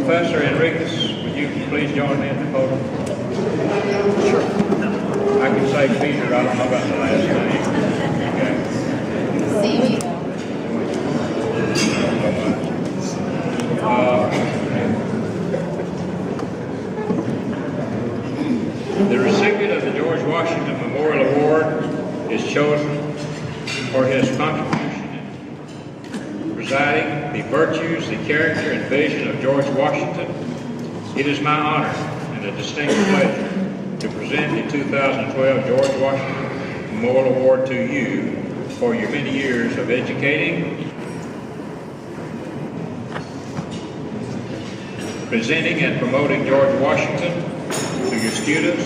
Professor Henriques, would you please join me at the podium? Sure. I can say Peter, I don't know about the last name. Okay. The recipient of the George Washington Memorial Award is chosen for his contribution in presiding the virtues, the character, and vision of George Washington. It is my honor and a distinct pleasure to present the 2012 George Washington Memorial Award to you for your many years of educating, presenting and promoting George Washington to your students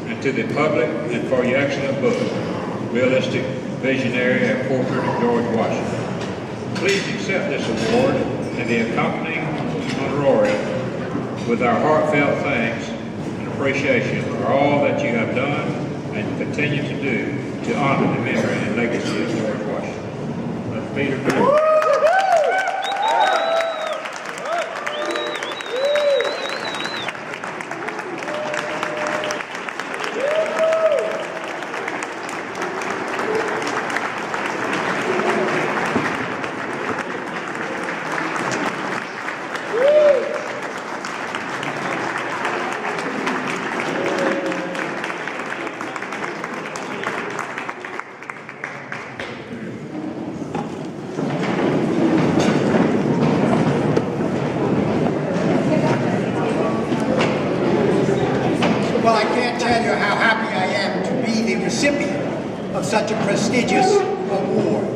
and to the public, and for your excellent book, Realistic Visionary and Portrait of George Washington. Please accept this award and the accompanying honorarium with our heartfelt thanks and appreciation for all that you have done and continue to do to honor the memory and legacy of George Washington. Let's Peter. Well, I can't tell you how happy I am to be the recipient of such a prestigious award.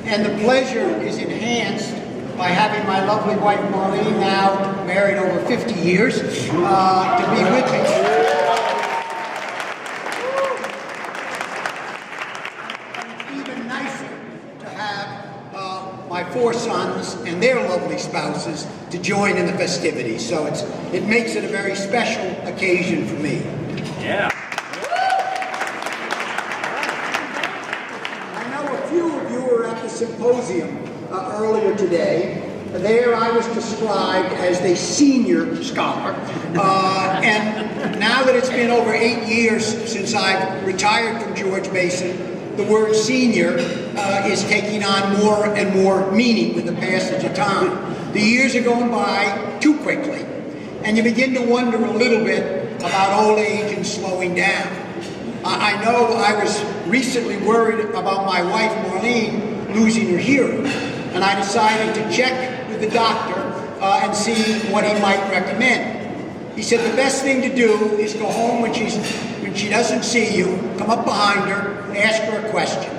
And the pleasure is enhanced by having my lovely wife Marlene, now married over 50 years, to be with me. And it's even nicer to have my 4 sons and their lovely spouses to join in the festivities. So it makes it a very special occasion for me. Yeah. I know a few of you were at the symposium earlier today. There I was described as the senior scholar. And now that it's been over 8 years since I've retired from George Mason, the word senior is taking on more and more meaning with the passage of time. The years are going by too quickly, and you begin to wonder a little bit about old age and slowing down. I know I was recently worried about my wife Marlene losing her hearing, and I decided to check with the doctor and see what he might recommend. He said the best thing to do is go home when she doesn't see you, come up behind her, ask her a question.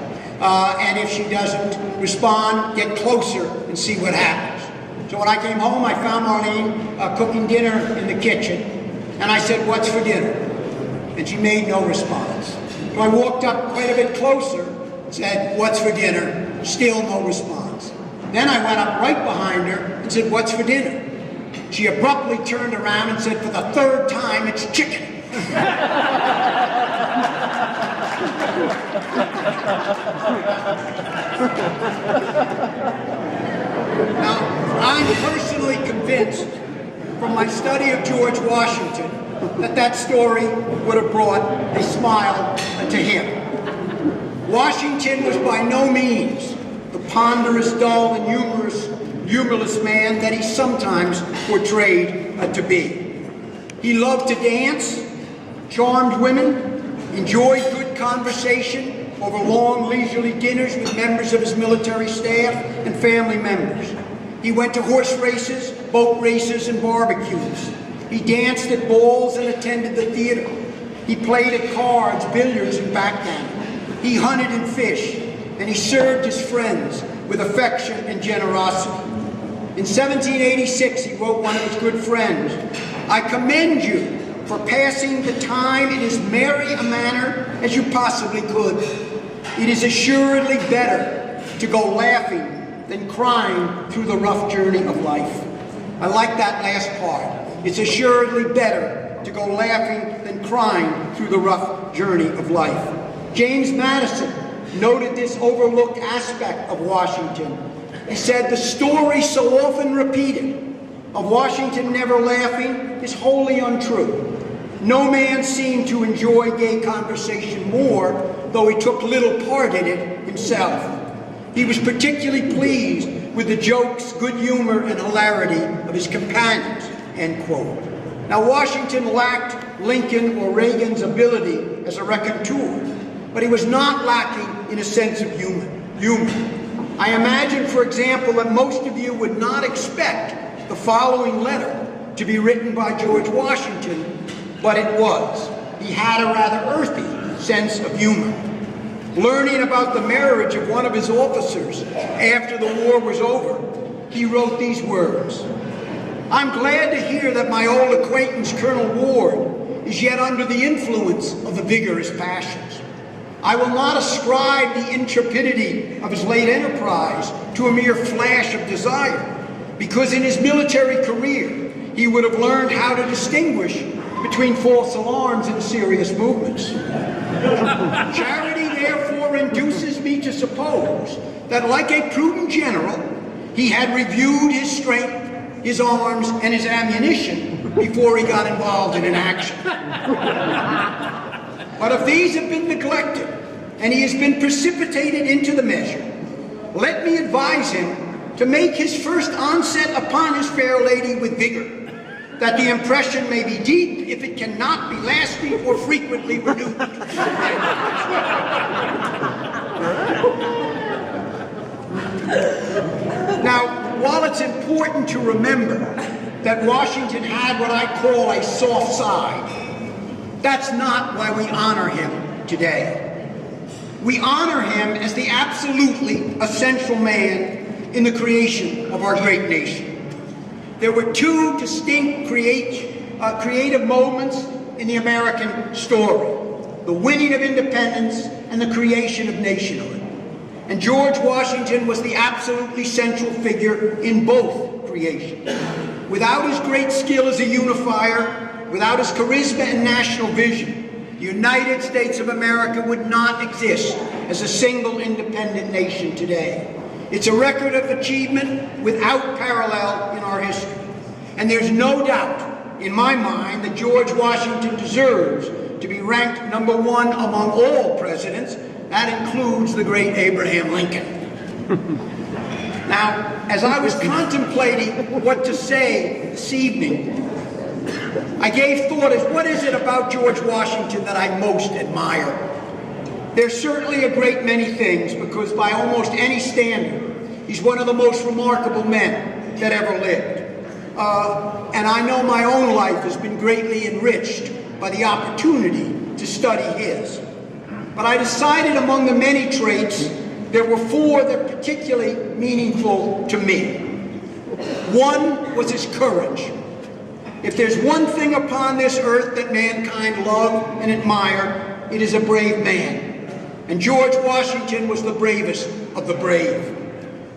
And if she doesn't respond, get closer and see what happens. So when I came home, I found Marlene cooking dinner in the kitchen, and I said, "What's for dinner?" And she made no response. So I walked up quite a bit closer and said, "What's for dinner?" Still no response. Then I went up right behind her and said, "What's for dinner?" She abruptly turned around and said, for the 3rd time, "It's chicken." Now, I'm personally convinced from my study of George Washington that story would have brought a smile to him. Washington was by no means the ponderous, dull, and humorless man that he sometimes portrayed to be. He loved to dance, charmed women, enjoyed good conversation over long, leisurely dinners with members of his military staff and family members. He went to horse races, boat races, and barbecues. He danced at balls and attended the theater. He played at cards, billiards, and backgammon. He hunted and fished, and he served his friends with affection and generosity. In 1786, he wrote one of his good friends, "I commend you for passing the time in as merry a manner as you possibly could. It is assuredly better to go laughing than crying through the rough journey of life." I like that last part. It's assuredly better to go laughing than crying through the rough journey of life. James Madison noted this overlooked aspect of Washington. He said, "The story so often repeated of Washington never laughing is wholly untrue. No man seemed to enjoy gay conversation more, though he took little part in it himself. He was particularly pleased with the jokes, good humor, and hilarity of his companions, end quote. Now, Washington lacked Lincoln or Reagan's ability as a raconteur, but he was not lacking in a sense of humor. I imagine, for example, that most of you would not expect the following letter to be written by George Washington, but it was. He had a rather earthy sense of humor. Learning about the marriage of one of his officers after the war was over, he wrote these words: "I'm glad to hear that my old acquaintance, Colonel Ward, is yet under the influence of the vigorous passions. I will not ascribe the intrepidity of his late enterprise to a mere flash of desire, because in his military career he would have learned how to distinguish between false alarms and serious movements. Charity therefore induces me to suppose that, like a prudent general, he had reviewed his strength, his arms, and his ammunition before he got involved in an action. But if these have been neglected, and he has been precipitated into the measure, let me advise him to make his first onset upon his fair lady with vigor, that the impression may be deep if it cannot be lasting or frequently renewed." Now, while it's important to remember that Washington had what I call a soft side, that's not why we honor him today. We honor him as the absolutely essential man in the creation of our great nation. There were two distinct creative moments in the American story: the winning of independence and the creation of nationhood. And George Washington was the absolutely central figure in both creations. Without his great skill as a unifier, without his charisma and national vision, the United States of America would not exist as a single independent nation today. It's a record of achievement without parallel in our history. And there's no doubt in my mind that George Washington deserves to be ranked number one among all presidents. That includes the great Abraham Lincoln. Now, as I was contemplating what to say this evening, I gave thought as what is it about George Washington that I most admire? There's certainly a great many things, because by almost any standard, he's one of the most remarkable men that ever lived. And I know my own life has been greatly enriched by the opportunity to study his. But I decided among the many traits, there were four that were particularly meaningful to me. One was his courage. If there's one thing upon this earth that mankind love and admire, it is a brave man. And George Washington was the bravest of the brave.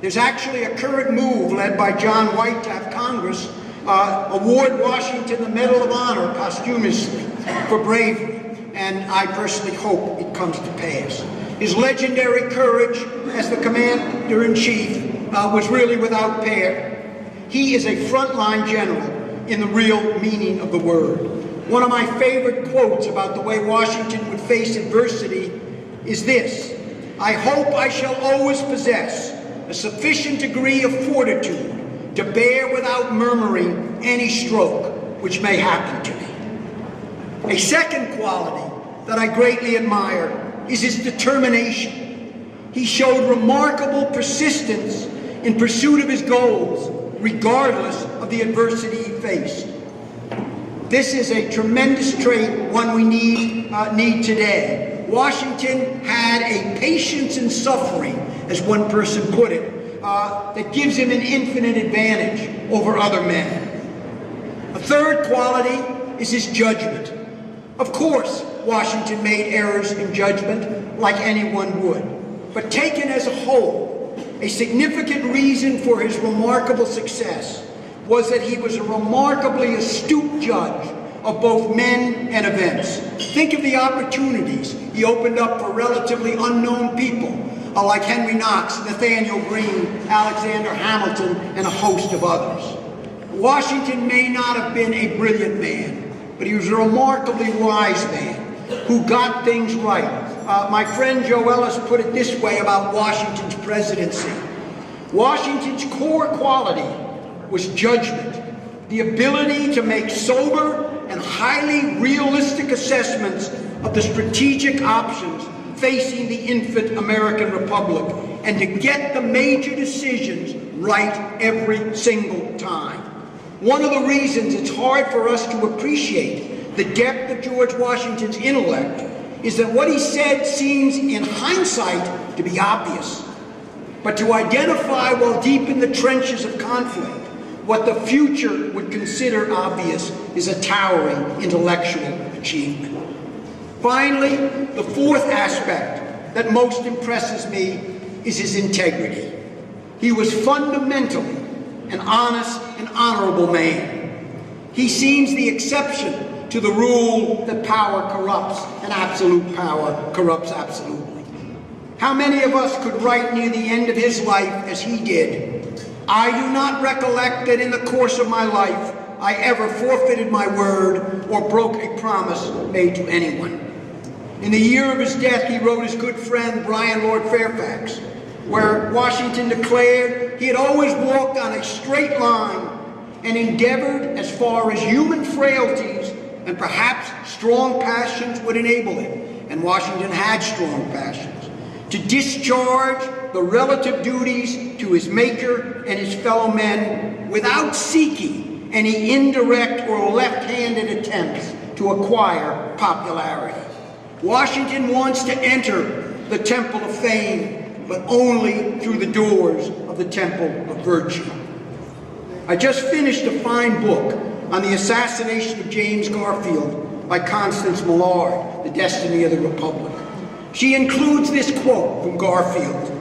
There's actually a current move led by John White to have Congress award Washington the Medal of Honor posthumously for bravery, and I personally hope it comes to pass. His legendary courage as the Commander-in-Chief was really without pair. He is a frontline general in the real meaning of the word. One of my favorite quotes about the way Washington would face adversity is this: "I hope I shall always possess a sufficient degree of fortitude to bear without murmuring any stroke which may happen to me." A second quality that I greatly admire is his determination. He showed remarkable persistence in pursuit of his goals, regardless of the adversity he faced. This is a tremendous trait, one we need today. Washington had a patience in suffering, as one person put it, that gives him an infinite advantage over other men. A third quality is his judgment. Of course, Washington made errors in judgment, like anyone would. But taken as a whole, a significant reason for his remarkable success was that he was a remarkably astute judge of both men and events. Think of the opportunities he opened up for relatively unknown people, like Henry Knox, Nathaniel Greene, Alexander Hamilton, and a host of others. Washington may not have been a brilliant man, but he was a remarkably wise man who got things right. My friend Joe Ellis put it this way about Washington's presidency. Washington's core quality was judgment, the ability to make sober and highly realistic assessments of the strategic options facing the infant American Republic, and to get the major decisions right every single time. One of the reasons it's hard for us to appreciate the depth of George Washington's intellect is that what he said seems in hindsight to be obvious. But to identify while deep in the trenches of conflict what the future would consider obvious is a towering intellectual achievement. Finally, the fourth aspect that most impresses me is his integrity. He was fundamentally an honest and honorable man. He seems the exception to the rule that power corrupts and absolute power corrupts absolutely. How many of us could write near the end of his life as he did? I do not recollect that in the course of my life I ever forfeited my word or broke a promise made to anyone. In the year of his death, he wrote his good friend Brian Lord Fairfax, where Washington declared he had always walked on a straight line and endeavored, as far as human frailties and perhaps strong passions would enable him, and Washington had strong passions, to discharge the relative duties to his maker and his fellow men without seeking any indirect or left-handed attempts to acquire popularity. Washington wants to enter the Temple of Fame, but only through the doors of the Temple of Virtue. I just finished a fine book on the assassination of James Garfield by Constance Millard, The Destiny of the Republic. She includes this quote from Garfield: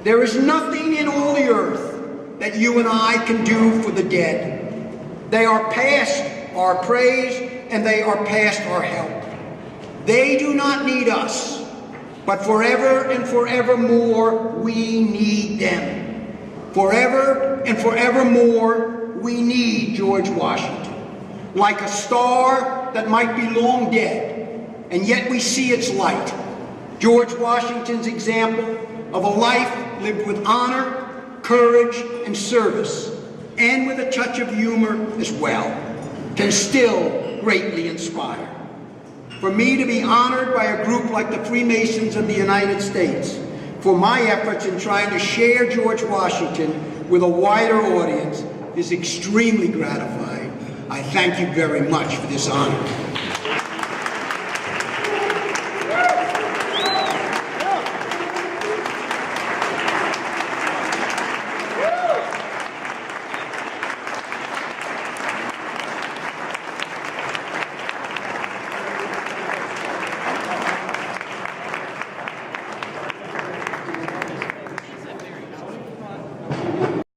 "There is nothing in all the earth that you and I can do for the dead. They are past our praise and they are past our help. They do not need us, but forever and forevermore we need them. Forever and forevermore we need George Washington. Like a star that might be long dead, and yet we see its light. George Washington's example of a life lived with honor, courage, and service, and with a touch of humor as well, can still greatly inspire. For me to be honored by a group like the Freemasons of the United States, for my efforts in trying to share George Washington with a wider audience, is extremely gratifying. I thank you very much for this honor."